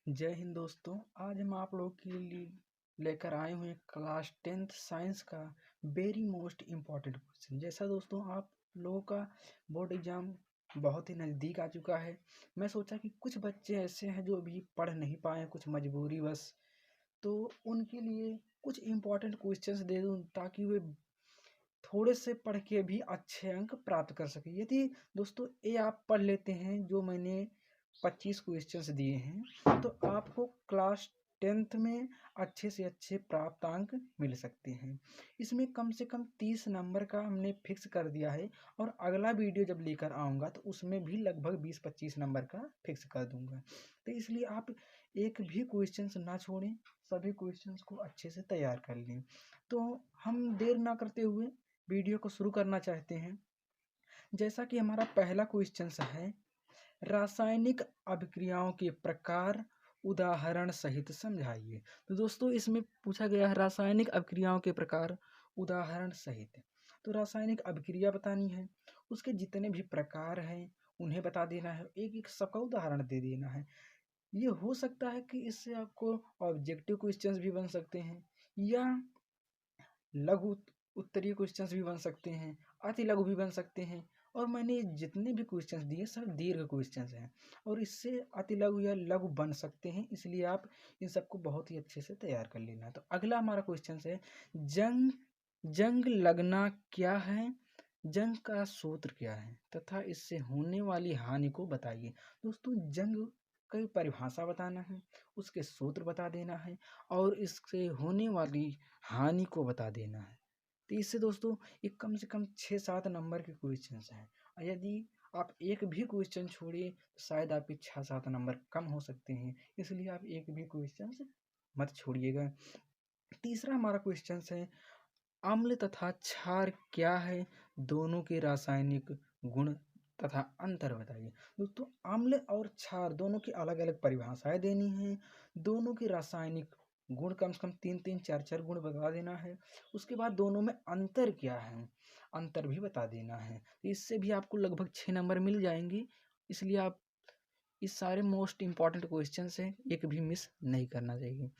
जय हिंद दोस्तों। आज हम आप लोगों के लिए लेकर आए हुए हैं क्लास 10th साइंस का वेरी मोस्ट इम्पॉर्टेंट क्वेश्चन। जैसा दोस्तों आप लोगों का बोर्ड एग्जाम बहुत ही नज़दीक आ चुका है, मैं सोचा कि कुछ बच्चे ऐसे हैं जो अभी पढ़ नहीं पाए, कुछ मजबूरी बस, तो उनके लिए कुछ इम्पॉर्टेंट क्वेश्चंस दे दूं ताकि वे थोड़े से पढ़ के भी अच्छे अंक प्राप्त कर सके। यदि दोस्तों ये आप पढ़ लेते हैं जो मैंने 25 क्वेश्चंस दिए हैं, तो आपको क्लास 10th में अच्छे से अच्छे प्राप्तांक मिल सकते हैं। इसमें कम से कम 30 नंबर का हमने फिक्स कर दिया है, और अगला वीडियो जब लेकर आऊँगा तो उसमें भी लगभग 20-25 नंबर का फिक्स कर दूंगा। तो इसलिए आप एक भी क्वेश्चंस ना छोड़ें, सभी क्वेश्चंस को अच्छे से तैयार कर लें। तो हम देर ना करते हुए वीडियो को शुरू करना चाहते हैं। जैसा कि हमारा पहला क्वेश्चन है, रासायनिक अभिक्रियाओं के प्रकार उदाहरण सहित समझाइए। तो दोस्तों इसमें पूछा गया है रासायनिक अभिक्रियाओं के प्रकार उदाहरण सहित। तो रासायनिक अभिक्रिया बतानी है, उसके जितने भी प्रकार हैं उन्हें बता देना है, एक एक सबका उदाहरण दे देना है। ये हो सकता है कि इससे आपको ऑब्जेक्टिव क्वेश्चंस भी बन सकते हैं, या लघु उत्तरीय क्वेश्चंस भी बन सकते हैं, अति लघु भी बन सकते हैं। और मैंने जितने भी क्वेश्चंस दिए सब दीर्घ क्वेश्चंस हैं, और इससे अति लघु या लघु बन सकते हैं, इसलिए आप इन सबको बहुत ही अच्छे से तैयार कर लेना। तो अगला हमारा क्वेश्चन है, जंग जंग लगना क्या है, जंग का सूत्र क्या है तथा इससे होने वाली हानि को बताइए। दोस्तों जंग की परिभाषा बताना है, उसके सूत्र बता देना है, और इससे होने वाली हानि को बता देना है। तो इससे दोस्तों ये कम से कम 6-7 नंबर के क्वेश्चन हैं, और यदि आप एक भी क्वेश्चन छोड़िए तो शायद आपके 6-7 नंबर कम हो सकते हैं, इसलिए आप एक भी क्वेश्चन मत छोड़िएगा। तीसरा हमारा क्वेश्चन है, अम्ल तथा क्षार क्या है, दोनों के रासायनिक गुण तथा अंतर बताइए। दोस्तों अम्ल और क्षार दोनों की अलग अलग परिभाषाएं देनी है, दोनों के रासायनिक गुण कम से कम 3-3 4-4 गुण बता देना है। उसके बाद दोनों में अंतर क्या है, अंतर भी बता देना है। इससे भी आपको लगभग 6 नंबर मिल जाएंगे, इसलिए आप इस सारे मोस्ट इंपॉर्टेंट क्वेश्चन से एक भी मिस नहीं करना चाहिए।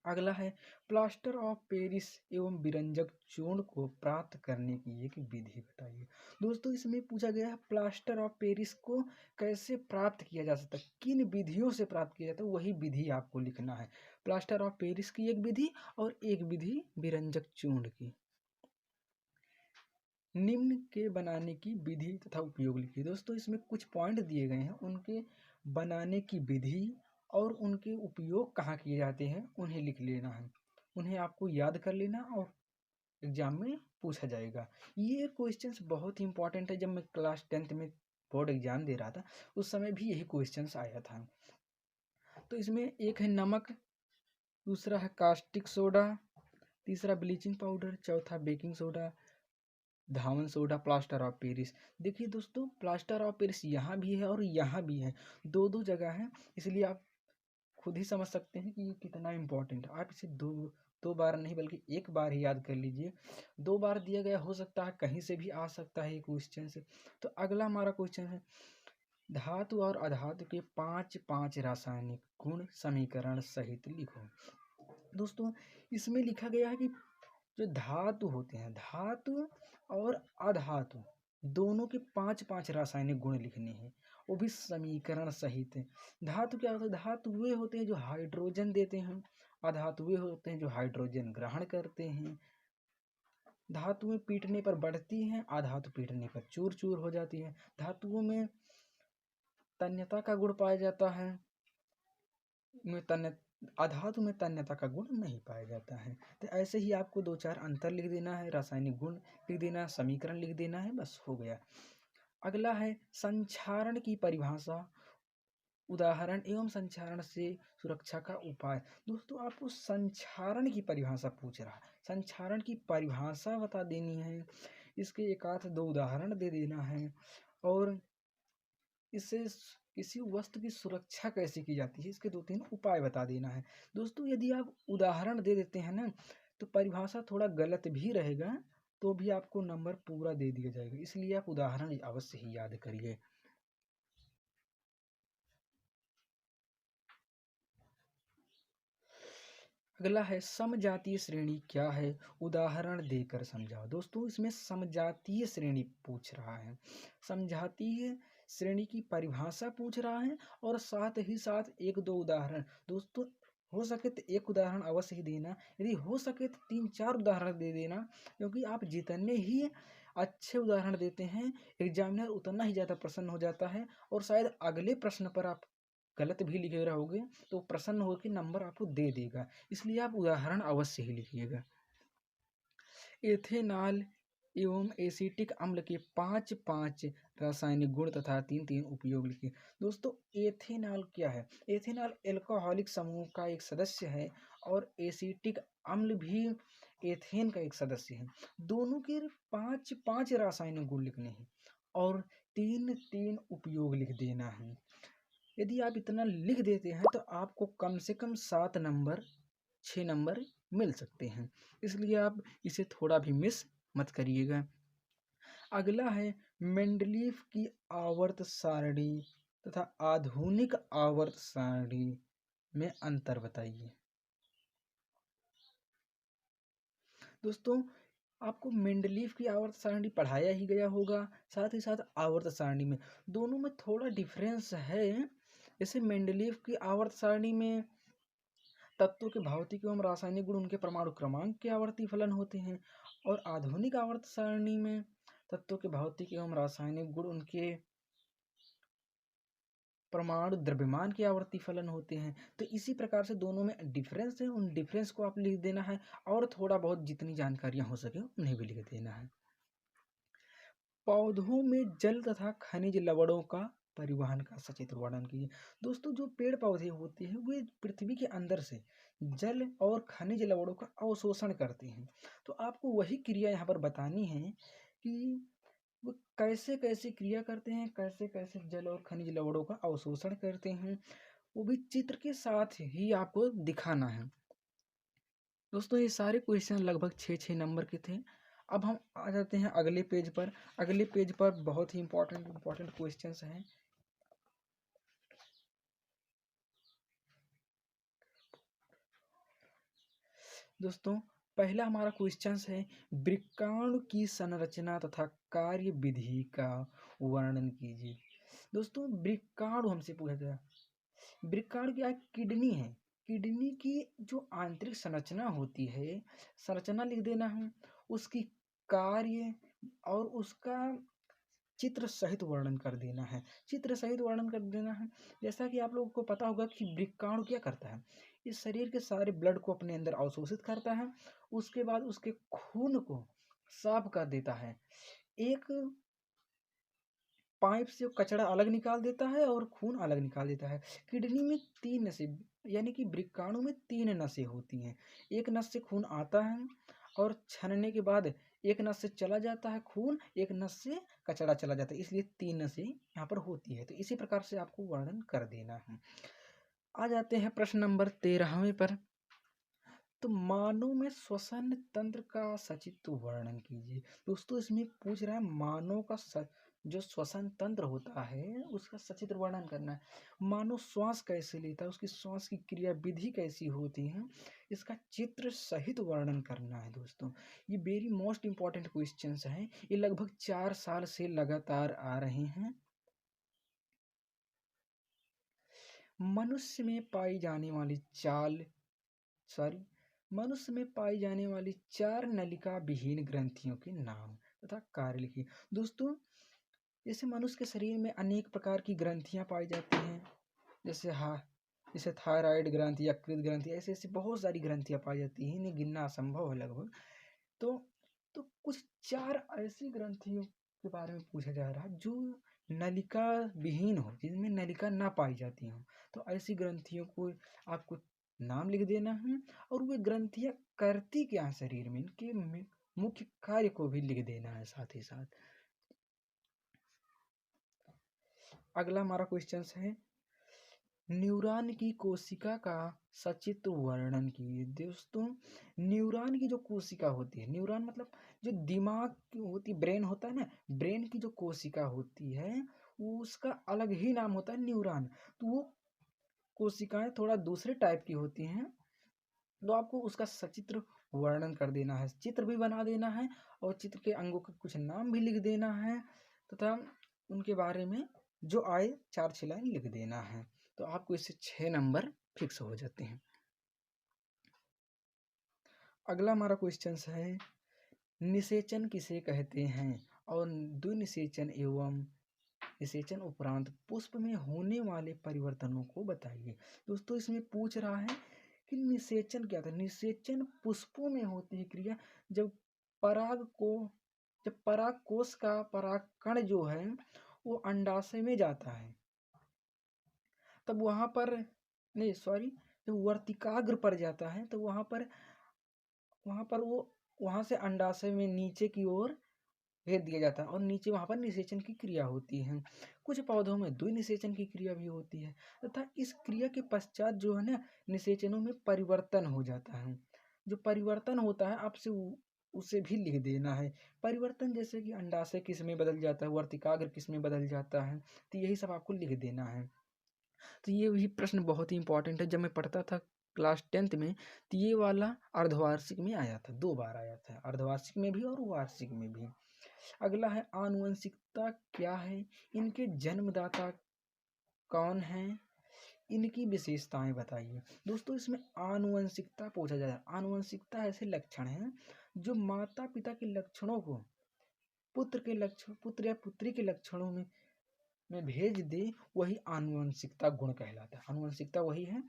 अगला है, प्लास्टर ऑफ पेरिस एवं विरंजक चूर्ण को प्राप्त करने की एक विधि बताइए। दोस्तों इसमें पूछा गया है प्लास्टर ऑफ पेरिस को कैसे प्राप्त किया जा सकता है, किन विधियों से प्राप्त किया जाता है, वही विधि आपको लिखना है। प्लास्टर ऑफ पेरिस की एक विधि और एक विधि विरंजक चूर्ण की। निम्न के बनाने की विधि तथा उपयोग लिखिए। दोस्तों इसमें कुछ पॉइंट दिए गए हैं, उनके बनाने की विधि और उनके उपयोग कहाँ किए जाते हैं उन्हें लिख लेना है, उन्हें आपको याद कर लेना और एग्जाम में पूछा जाएगा। ये क्वेश्चंस बहुत ही इंपॉर्टेंट है, जब मैं क्लास 10th में बोर्ड एग्जाम दे रहा था उस समय भी यही क्वेश्चंस आया था। तो इसमें एक है नमक, दूसरा है कास्टिक सोडा, तीसरा ब्लीचिंग पाउडर, चौथा baking soda, Dhawan soda, plaster of Paris. देखिए दोस्तों प्लास्टर ऑफ पेरिस यहाँ भी है और यहाँ भी है, दो दो जगह है, इसलिए आप खुद ही समझ सकते हैं कि ये कितना इम्पोर्टेंट है। आप इसे दो दो बार नहीं बल्कि एक बार ही याद कर लीजिए, 2 बार दिया गया हो सकता है कहीं से भी आ सकता है ये क्वेश्चन से। तो अगला हमारा क्वेश्चन है, धातु और अधातु के 5-5 रासायनिक गुण समीकरण सहित लिखो। दोस्तों इसमें लिखा गया है कि जो धातु होते हैं, धातु और अधातु दोनों के 5-5 रासायनिक गुण लिखने हैं, वो भी समीकरण सहित है। धातु क्या होता है, धातु वे होते हैं जो हाइड्रोजन देते हैं, अधातु वे होते हैं जो हाइड्रोजन ग्रहण करते हैं। धातुएं पीटने पर बढ़ती हैं, अधातु पीटने पर चूर चूर हो जाती है। धातुओं में तन्यता का गुण पाया जाता है, अधातु में तन्यता का गुण नहीं पाया जाता है। तो ऐसे ही आपको 2-4 अंतर लिख देना है, रासायनिक गुण लिख देना है, समीकरण लिख देना है, बस हो गया। अगला है संक्षारण की परिभाषा, उदाहरण एवं संक्षारण से सुरक्षा का उपाय। दोस्तों आपको संक्षारण की परिभाषा पूछ रहा है, संक्षारण की परिभाषा बता देनी है, इसके एक आध दो उदाहरण दे देना है, और इससे किसी वस्तु की सुरक्षा कैसे की जाती है इसके 2-3 उपाय बता देना है। दोस्तों यदि आप उदाहरण दे देते हैं ना तो परिभाषा थोड़ा गलत भी रहेगा तो भी आपको नंबर पूरा दे दिया जाएगा, इसलिए आप उदाहरण अवश्य ही याद करिए। अगला है समजातीय श्रेणी क्या है, उदाहरण देकर समझाओ। दोस्तों इसमें समजातीय श्रेणी पूछ रहा है, समजातीय श्रेणी की परिभाषा पूछ रहा है और साथ ही साथ एक दो उदाहरण। दोस्तों हो सके तो एक उदाहरण अवश्य ही देना, यदि हो सके तो 3-4 उदाहरण दे देना, क्योंकि आप जितने ही अच्छे उदाहरण देते हैं एग्जामिनर उतना ही ज़्यादा प्रसन्न हो जाता है, और शायद अगले प्रश्न पर आप गलत भी लिखे रहोगे तो प्रसन्न होकर नंबर आपको दे देगा, इसलिए आप उदाहरण अवश्य ही लिखिएगा। एथेनॉल एवं एसिटिक अम्ल के 5 रासायनिक गुण तथा 3 उपयोग लिखिए। दोस्तों एथेनॉल क्या है, एथेनॉल एल्कोहलिक समूह का एक सदस्य है और एसिटिक अम्ल भी एथेन का एक सदस्य है। दोनों के 5 रासायनिक गुण लिखने हैं और 3 उपयोग लिख देना है। यदि आप इतना लिख देते हैं तो आपको कम से कम 7 नंबर 6 नंबर मिल सकते हैं, इसलिए आप इसे थोड़ा भी मिस मत करिएगा। अगला है मेंडलीफ की आवर्त सारणी तथा आधुनिक आवर्त सारणी में अंतर बताइए। दोस्तों आपको मेंडलीफ की आवर्त सारणी पढ़ाया ही गया होगा, साथ ही साथ आवर्त सारणी में दोनों में थोड़ा डिफरेंस है। जैसे मेंडलीफ की आवर्त सारणी में तत्वों के भौतिक एवं रासायनिक गुण उनके परमाणु क्रमांक के आवर्ती फलन होते हैं, और आधुनिक आवर्त सारणी में तत्वों के भौतिक एवं रासायनिक गुण उनके परमाणु द्रव्यमान के आवर्ती फलन होते हैं। तो इसी प्रकार से दोनों में डिफरेंस है, उन डिफरेंस को आप लिख देना है, और थोड़ा बहुत जितनी जानकारियां हो सके उन्हें भी लिख देना है। पौधों में जल तथा खनिज लवणों का परिवहन का सचित्र वर्णन कीजिए। दोस्तों जो पेड़ पौधे होते हैं वे पृथ्वी के अंदर से जल और खनिज लवणों का अवशोषण करते हैं, तो आपको वही क्रिया यहाँ पर बतानी है कि वो कैसे कैसे क्रिया करते हैं, कैसे कैसे जल और खनिज लवणों का अवशोषण करते हैं, वो भी चित्र के साथ ही आपको दिखाना है। दोस्तों ये सारे क्वेश्चन लगभग 6-6 नंबर के थे। अब हम आ जाते हैं अगले पेज पर। अगले पेज पर बहुत ही इंपॉर्टेंट क्वेश्चंस हैं। दोस्तों पहला हमारा क्वेश्चन है वृक्काणु की संरचना तथा कार्य विधि का वर्णन कीजिए। दोस्तों वृक्काणु हमसे पूछा गया, वृक्काणु क्या किडनी है, किडनी की जो आंतरिक संरचना होती है, संरचना लिख देना है, उसकी कार्य और उसका चित्र सहित वर्णन कर देना है, चित्र सहित वर्णन कर देना है। जैसा कि आप लोगों को पता होगा कि वृक्काणु क्या करता है, इस शरीर के सारे ब्लड को अपने अंदर अवशोषित करता है, उसके बाद उसके खून को साफ कर देता है, एक पाइप से कचरा अलग निकाल देता है और खून अलग निकाल देता है। किडनी में 3 नसें, यानी कि वृक्काणु में 3 नसें होती हैं, एक नस से खून आता है और छनने के बाद एक नस से चला जाता है खून, एक नस से कचरा चला जाता है, इसलिए 3 नसें यहाँ पर होती है। तो इसी प्रकार से आपको वर्णन कर देना है। आ जाते हैं प्रश्न नंबर 13वें पर। तो मानव में श्वसन तंत्र का सचित्र वर्णन कीजिए। दोस्तों इसमें पूछ रहा है मानव का जो श्वसन तंत्र होता है उसका सचित्र वर्णन करना है। मानव श्वास कैसे लेता है, उसकी श्वास की क्रिया विधि कैसी होती है, इसका चित्र सहित वर्णन करना है। दोस्तों ये वेरी मोस्ट इंपॉर्टेंट क्वेश्चंस हैं, ये लगभग 4 साल से लगातार आ रहे हैं। मनुष्य में पाई जाने वाली मनुष्य में पाई जाने वाली 4 नलिका विहीन ग्रंथियों के नाम तथा कार्य लिखिए। दोस्तों जैसे मनुष्य के शरीर में अनेक प्रकार की ग्रंथियां पाई जाती हैं, जैसे थायराइड ग्रंथि, यकृत ग्रंथि, ऐसे ऐसे बहुत सारी ग्रंथियां पाई जाती हैं, इन्हें गिनना असंभव है लगभग। तो कुछ 4 ऐसी ग्रंथियों के बारे में पूछा जा रहा है जो नलिका विहीन हो, जिनमें नलिका ना पाई जाती हो। तो ऐसी ग्रंथियों को आपको नाम लिख देना है, और वे ग्रंथियां करती क्या है शरीर में, इनके मुख्य कार्य को भी लिख देना है साथ ही साथ। अगला हमारा क्वेश्चन है न्यूरॉन की कोशिका का सचित्र वर्णन कीजिए। दोस्तों न्यूरॉन की जो कोशिका होती है, न्यूरॉन मतलब जो दिमाग की होती, ब्रेन होता है ना, ब्रेन की जो कोशिका होती है वो उसका अलग ही नाम होता है न्यूरॉन। तो वो कोशिकाएं थोड़ा दूसरे टाइप की होती हैं, तो आपको उसका सचित्र वर्णन कर देना है, चित्र भी बना देना है और चित्र के अंगों के कुछ नाम भी लिख देना है तथा उनके बारे में जो आए 4-6 लाइन लिख देना है। तो आपको इससे 6 नंबर फिक्स हो जाते हैं। अगला हमारा क्वेश्चन है, निषेचन किसे कहते हैं और द्विनिषेचन एवं निषेचन उपरांत पुष्प में होने वाले परिवर्तनों को बताइए। दोस्तों इसमें पूछ रहा है कि निषेचन क्या था। निषेचन पुष्पों में होती है क्रिया जब पराग कोश का परागकण जो है वो अंडाशय में जाता है, तब वहां पर नहीं सॉरी जब वर्तिकाग्र पर जाता है तो वहां पर वो वहां से अंडाशय में नीचे की ओर भेज दिया जाता है और नीचे वहां पर निषेचन की क्रिया होती है। कुछ पौधों में द्विनिषेचन की क्रिया भी होती है तथा इस क्रिया के पश्चात जो है ना निषेचनों में परिवर्तन हो जाता है। जो परिवर्तन होता है आपसे उसे भी लिख देना है। परिवर्तन जैसे कि अंडाशय किस में बदल जाता है, वर्तिकाग्र किस में बदल जाता है, तो यही सब आपको लिख देना है। तो ये भी प्रश्न बहुत ही इंपॉर्टेंट है। जब मैं पढ़ता था क्लास 10th में तो ये वाला अर्धवार्षिक में आया था, 2 बार आया था, अर्धवार्षिक में भी और वार्षिक में भी। अगला है आनुवंशिकता क्या है, इनके जन्मदाता कौन है, इनकी विशेषताएं बताइए। दोस्तों इसमें आनुवंशिकता पूछा जाए। आनुवंशिकता ऐसे लक्षण हैं जो माता पिता के लक्षणों को पुत्र या पुत्री के लक्षणों में भेज दे, वही आनुवंशिकता गुण कहलाता है। आनुवंशिकता वही है।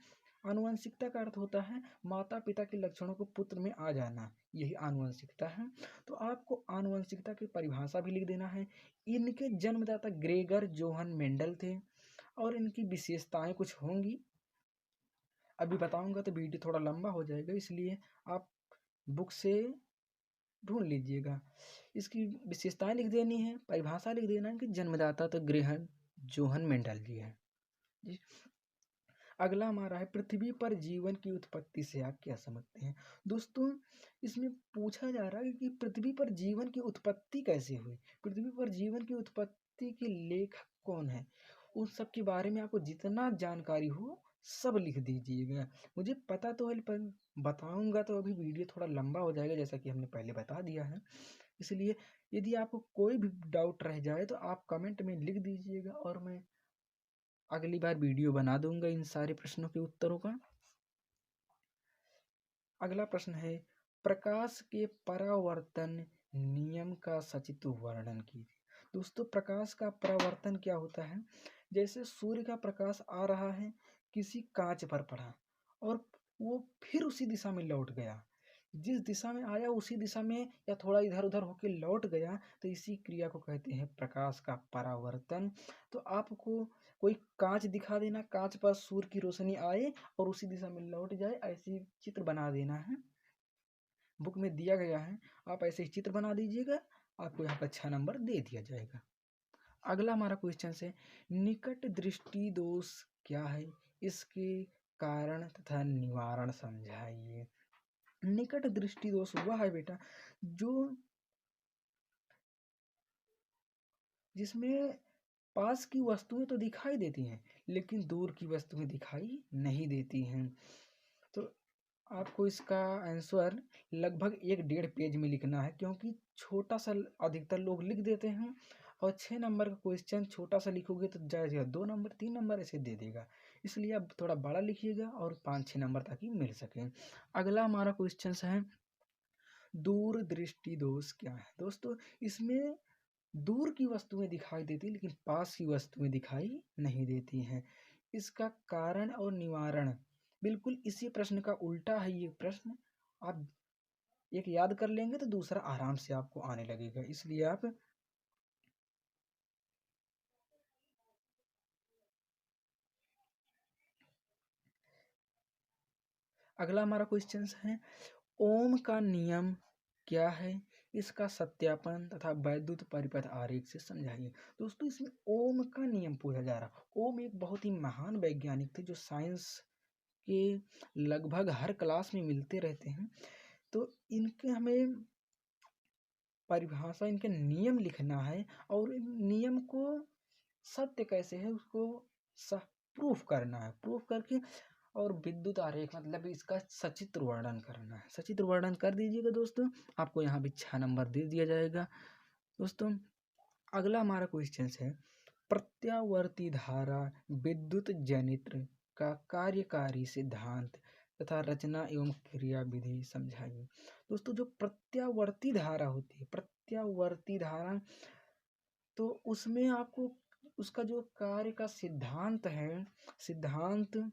आनुवंशिकता का अर्थ होता है माता पिता के लक्षणों को पुत्र में आ जाना, यही आनुवंशिकता है। तो आपको आनुवंशिकता की परिभाषा भी लिख देना है। इनके जन्मदाता ग्रेगर जोहन मेंडल थे और इनकी विशेषताएं कुछ होंगी, अभी बताऊंगा तो वीडियो थोड़ा लंबा हो जाएगा, इसलिए आप बुक से ढूंढ लीजिएगा। इसकी विशेषताएं लिख देनी है, परिभाषा लिख देना है कि जन्मदाता तो ग्रेहन जोहन मेंडल जी है जी। अगला हमारा है पृथ्वी पर जीवन की उत्पत्ति से आप क्या समझते हैं। दोस्तों इसमें पूछा जा रहा है कि पृथ्वी पर जीवन की उत्पत्ति कैसे हुई, पृथ्वी पर जीवन की उत्पत्ति के लेखक कौन है, उन सब के बारे में आपको जितना जानकारी हो सब लिख दीजिएगा। मुझे पता तो है पर बताऊंगा तो अभी वीडियो थोड़ा लंबा हो जाएगा, जैसा कि हमने पहले बता दिया है। इसलिए यदि आपको कोई भी डाउट रह जाए तो आप कमेंट में लिख दीजिएगा और मैं अगली बार वीडियो बना दूंगा इन सारे प्रश्नों के उत्तरों का। अगला प्रश्न है प्रकाश के परावर्तन नियम का सचित्र वर्णन कीजिए। दोस्तों प्रकाश का परावर्तन क्या होता है, जैसे सूर्य का प्रकाश आ रहा है, किसी कांच पर पड़ा और वो फिर उसी दिशा में लौट गया, जिस दिशा में आया उसी दिशा में या थोड़ा इधर उधर होकर लौट गया, तो इसी क्रिया को कहते हैं प्रकाश का परावर्तन। तो आपको कोई कांच दिखा देना, कांच पर सूर्य की रोशनी आए और उसी दिशा में लौट जाए, ऐसी चित्र बना देना है। बुक में दिया गया है, आप ऐसे ही चित्र बना दीजिएगा, आपको यहाँ पर 6 नंबर दे दिया जाएगा। अगला हमारा क्वेश्चन है निकट दृष्टि दोष क्या है, इसके कारण तथा निवारण समझाइए। निकट दृष्टि दोष वह है बेटा जो जिसमें पास की वस्तुएं तो दिखाई देती हैं लेकिन दूर की वस्तुएं दिखाई नहीं देती हैं। तो आपको इसका आंसर लगभग 1-1.5 पेज में लिखना है, क्योंकि छोटा सा अधिकतर लोग लिख देते हैं और 6 नंबर का क्वेश्चन छोटा सा लिखोगे तो जाएगा 2 नंबर 3 नंबर ऐसे दे देगा, इसलिए आप थोड़ा बड़ा लिखिएगा और 5-6 नंबर ताकि मिल सके। अगला हमारा क्वेश्चन है दूर दृष्टि दोष क्या है। दोस्तों इसमें दूर की वस्तुएं दिखाई देती लेकिन पास की वस्तुएं दिखाई नहीं देती हैं। इसका कारण और निवारण बिल्कुल इसी प्रश्न का उल्टा है। ये प्रश्न आप एक याद कर लेंगे तो दूसरा आराम से आपको आने लगेगा, इसलिए आप अगला हमारा क्वेश्चन है ओम का नियम क्या है, इसका सत्यापन तथा वैद्युत परिपथ आरेख से समझाइए। दोस्तों इसमें ओम का नियम पूछा जा रहा। ओम एक बहुत ही महान वैज्ञानिक थे जो साइंस के लगभग हर क्लास में मिलते रहते हैं। तो इनके हमें परिभाषा, इनके नियम लिखना है और इन नियम को सत्य कैसे है उसको प्रूफ करना है, प्रूफ करके और विद्युत आरेख मतलब इसका सचित्र वर्णन करना है। सचित्र वर्णन कर दीजिएगा दोस्तों, आपको यहाँ भी 6 नंबर दे दिया जाएगा। दोस्तों अगला हमारा क्वेश्चन है, प्रत्यावर्ती धारा विद्युत जनित्र का कार्यकारी सिद्धांत तथा रचना एवं क्रिया विधि समझाइए। दोस्तों जो प्रत्यावर्ती धारा होती है, प्रत्यावर्ती धारा, तो उसमें आपको उसका जो कार्य का सिद्धांत है, सिद्धांत,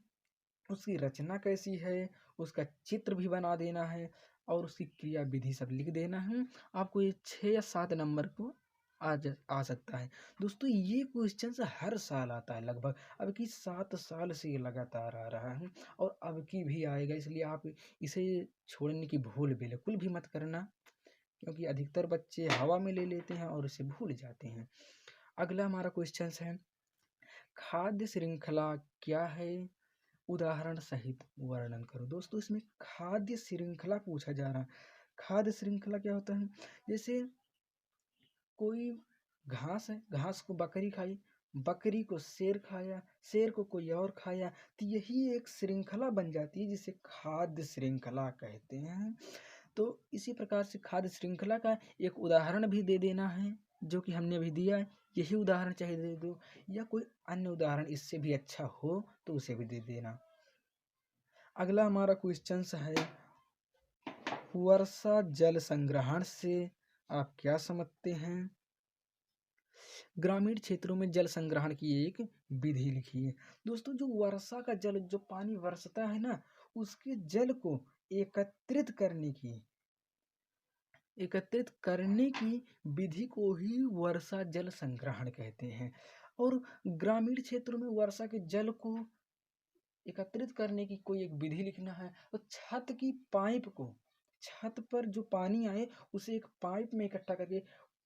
उसकी रचना कैसी है, उसका चित्र भी बना देना है और उसकी क्रिया विधि सब लिख देना है। आपको ये 6 या 7 नंबर को आ सकता है। दोस्तों ये क्वेश्चन हर साल आता है लगभग, अब की 7 साल से ये लगातार आ रहा है और अब की भी आएगा, इसलिए आप इसे छोड़ने की भूल बिल्कुल भी मत करना, क्योंकि अधिकतर बच्चे हवा में ले लेते हैं और इसे भूल जाते हैं। अगला हमारा क्वेश्चन है, खाद्य श्रृंखला क्या है, उदाहरण सहित वर्णन करो। दोस्तों इसमें खाद्य श्रृंखला पूछा जा रहा है। खाद्य श्रृंखला क्या होता है, जैसे कोई घास है, घास को बकरी खाई, बकरी को शेर खाया, शेर को कोई और खाया, तो यही एक श्रृंखला बन जाती है जिसे खाद्य श्रृंखला कहते हैं। तो इसी प्रकार से खाद्य श्रृंखला का एक उदाहरण भी दे देना है, जो कि हमने अभी दिया है, यही उदाहरण चाहे दे दो या कोई अन्य उदाहरण इससे भी अच्छा हो तो उसे भी दे देना। अगला हमारा क्वेश्चन है, वर्षा जल संग्रहण से आप क्या समझते हैं। ग्रामीण क्षेत्रों में जल संग्रहण की एक विधि लिखिए। दोस्तों जो वर्षा का जल, जो पानी बरसता है ना, उसके जल को एकत्रित करने की विधि को ही वर्षा जल संग्रहण कहते हैं। और ग्रामीण क्षेत्रों में वर्षा के जल को एकत्रित करने की कोई एक विधि लिखना है, तो छत की पाइप को, छत पर जो पानी आए उसे एक पाइप में इकट्ठा करके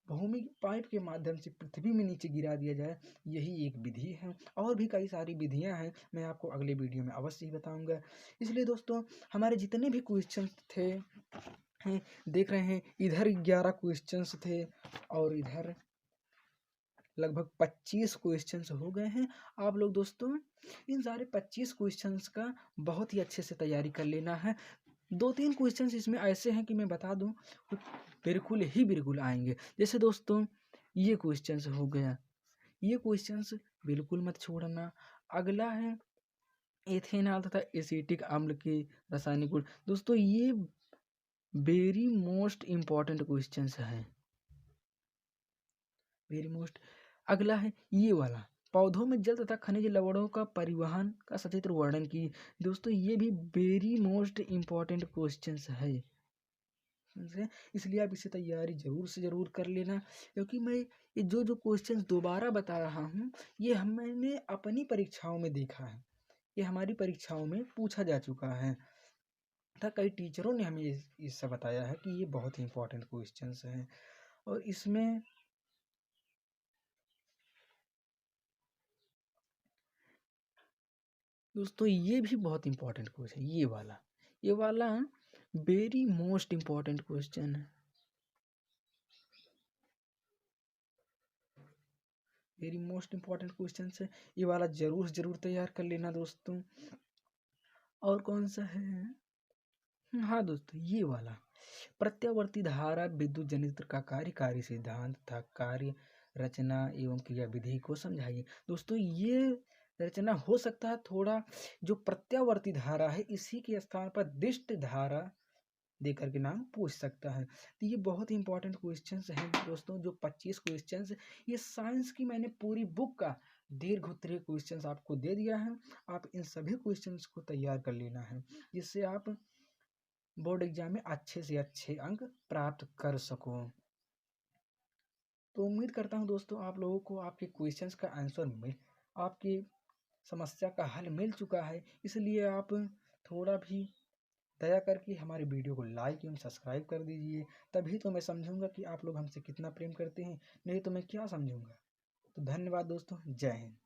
भूमि पाइप के माध्यम से पृथ्वी में नीचे गिरा दिया जाए, यही एक विधि है। और भी कई सारी विधियां हैं, मैं आपको अगले वीडियो में अवश्य ही बताऊंगा। इसलिए दोस्तों हमारे जितने भी क्वेश्चन थे हैं, देख रहे हैं इधर 11 क्वेश्चंस थे और इधर लगभग 25 क्वेश्चंस हो गए हैं। आप लोग दोस्तों इन सारे 25 क्वेश्चंस का बहुत ही अच्छे से तैयारी कर लेना है। 2-3 क्वेश्चंस इसमें ऐसे हैं कि मैं बता दूं बिल्कुल आएंगे। जैसे दोस्तों ये क्वेश्चंस हो गया, ये क्वेश्चंस बिल्कुल मत छोड़ना। अगला है एथेनॉल तथा एसिटिक अम्ल के रासायनिक गुण। दोस्तों ये वेरी मोस्ट इम्पॉर्टेंट क्वेश्चंस है, वेरी मोस्ट। अगला है ये वाला, पौधों में जल तथा खनिज लवणों का परिवहन का सचित्र वर्णन की। दोस्तों ये भी वेरी मोस्ट इम्पॉर्टेंट क्वेश्चंस है, इसलिए आप इसे तैयारी जरूर से जरूर कर लेना, क्योंकि मैं ये जो क्वेश्चंस दोबारा बता रहा हूँ ये हमने अपनी परीक्षाओं में देखा है, ये हमारी परीक्षाओं में पूछा जा चुका है तथा कई टीचरों ने हमें इससे बताया है कि ये बहुत ही इंपॉर्टेंट क्वेश्चंस हैं। और इसमें दोस्तों ये भी बहुत इंपॉर्टेंट क्वेश्चन, ये वाला वेरी मोस्ट इम्पॉर्टेंट क्वेश्चन है, वेरी मोस्ट इम्पॉर्टेंट क्वेश्चन है। ये वाला जरूर तैयार कर लेना दोस्तों। और कौन सा है, हाँ दोस्तों ये वाला, प्रत्यावर्ती धारा विद्युत जनित्र का कार्यकारी सिद्धांत था कार्य रचना एवं क्रिया विधि को समझाइए। दोस्तों ये रचना हो सकता है थोड़ा, जो प्रत्यावर्ती धारा है इसी के स्थान पर दिष्ट धारा देकर के नाम पूछ सकता है। तो ये बहुत ही इंपॉर्टेंट क्वेश्चंस हैं दोस्तों, जो 25 क्वेश्चंस, ये साइंस की मैंने पूरी बुक का दीर्घ उत्तरीय क्वेश्चंस आपको दे दिया है। आप इन सभी क्वेश्चंस को तैयार कर लेना है, जिससे आप बोर्ड एग्जाम में अच्छे से अच्छे अंक प्राप्त कर सको। तो उम्मीद करता हूँ दोस्तों आप लोगों को आपके क्वेश्चंस का आंसर आपकी समस्या का हल मिल चुका है। इसलिए आप थोड़ा भी दया करके हमारे वीडियो को लाइक एवं सब्सक्राइब कर दीजिए, तभी तो मैं समझूंगा कि आप लोग हमसे कितना प्रेम करते हैं, नहीं तो मैं क्या समझूंगा। तो धन्यवाद दोस्तों, जय हिंद।